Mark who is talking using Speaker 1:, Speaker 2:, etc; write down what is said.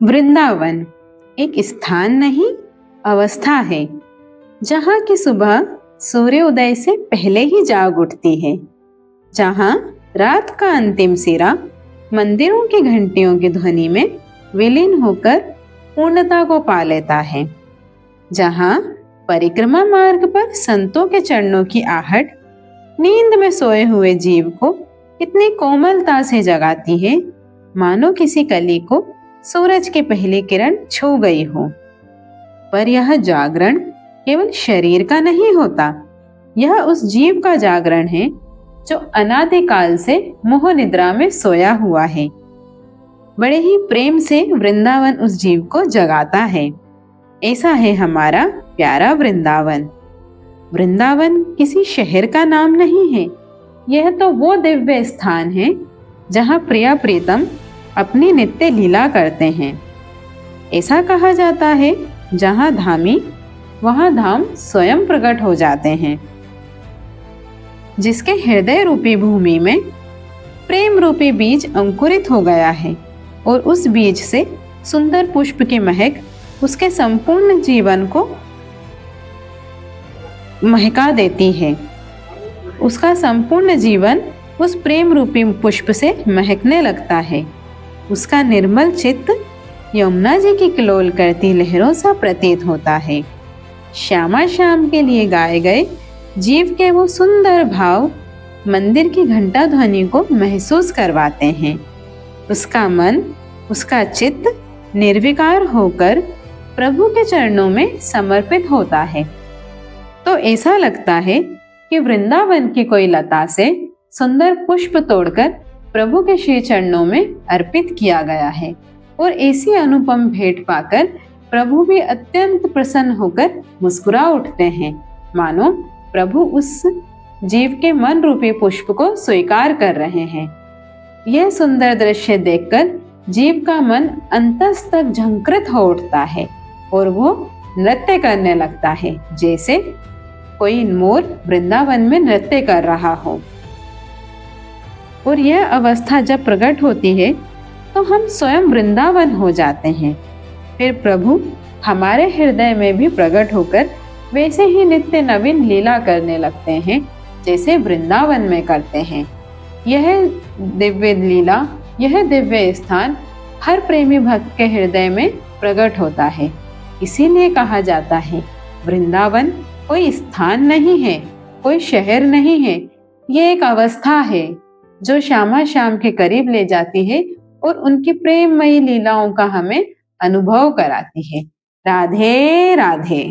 Speaker 1: वृंदावन एक स्थान नहीं, अवस्था है जहाँ की सुबह सूर्योदय से पहले ही जाग उठती है, जहाँ रात का अंतिम सिरा मंदिरों की घंटियों की ध्वनि में विलीन होकर पूर्णता को पा लेता है, जहाँ परिक्रमा मार्ग पर संतों के चरणों की आहट नींद में सोए हुए जीव को इतनी कोमलता से जगाती है मानो किसी कली को सूरज की पहली किरण छू गई हो। पर यह जागरण केवल शरीर का नहीं होता, यह उस जीव का जागरण है जो अनादिकाल से मोह निद्रा में सोया हुआ है। बड़े ही प्रेम से वृंदावन उस जीव को जगाता है। ऐसा है हमारा प्यारा वृंदावन। वृंदावन किसी शहर का नाम नहीं है, यह तो वो दिव्य स्थान है जहाँ प्रिया प्रीतम अपनी नित्य लीला करते हैं। ऐसा कहा जाता है जहाँ धामी वहाँ धाम स्वयं प्रकट हो जाते हैं। जिसके हृदय रूपी भूमि में प्रेम रूपी बीज अंकुरित हो गया है और उस बीज से सुंदर पुष्प की महक उसके संपूर्ण जीवन को महका देती है। उसका संपूर्ण जीवन उस प्रेम रूपी पुष्प से महकने लगता है। उसका निर्मल चित्त यमुना जी की किलोल करती लहरों सा प्रतीत होता है। श्यामा श्याम के लिए गाए गए जीव के वो सुंदर भाव मंदिर की घंटा ध्वनि को महसूस करवाते हैं। उसका मन, उसका चित्त निर्विकार होकर प्रभु के चरणों में समर्पित होता है। तो ऐसा लगता है कि वृंदावन की कोई लता से सुंदर पुष्प तोड़कर प्रभु के श्री चरणों में अर्पित किया गया है और ऐसी अनुपम भेंट पाकर प्रभु भी अत्यंत प्रसन्न होकर मुस्कुरा उठते हैं, मानो प्रभु उस जीव के मन रूपी पुष्प को स्वीकार कर रहे हैं। यह सुंदर दृश्य देखकर जीव का मन अंतस्तक झंकृत हो उठता है और वो नृत्य करने लगता है, जैसे कोई मोर वृंदावन में नृत्य कर रहा हो। और यह अवस्था जब प्रकट होती है तो हम स्वयं वृंदावन हो जाते हैं। फिर प्रभु हमारे हृदय में भी प्रकट होकर वैसे ही नित्य नवीन लीला करने लगते हैं जैसे वृंदावन में करते हैं। यह दिव्य लीला, यह दिव्य स्थान हर प्रेमी भक्त के हृदय में प्रकट होता है। इसीलिए कहा जाता है वृंदावन कोई स्थान नहीं है, कोई शहर नहीं है, ये एक अवस्था है जो श्यामा श्याम के करीब ले जाती है और उनकी प्रेममयी लीलाओं का हमें अनुभव कराती है। राधे राधे।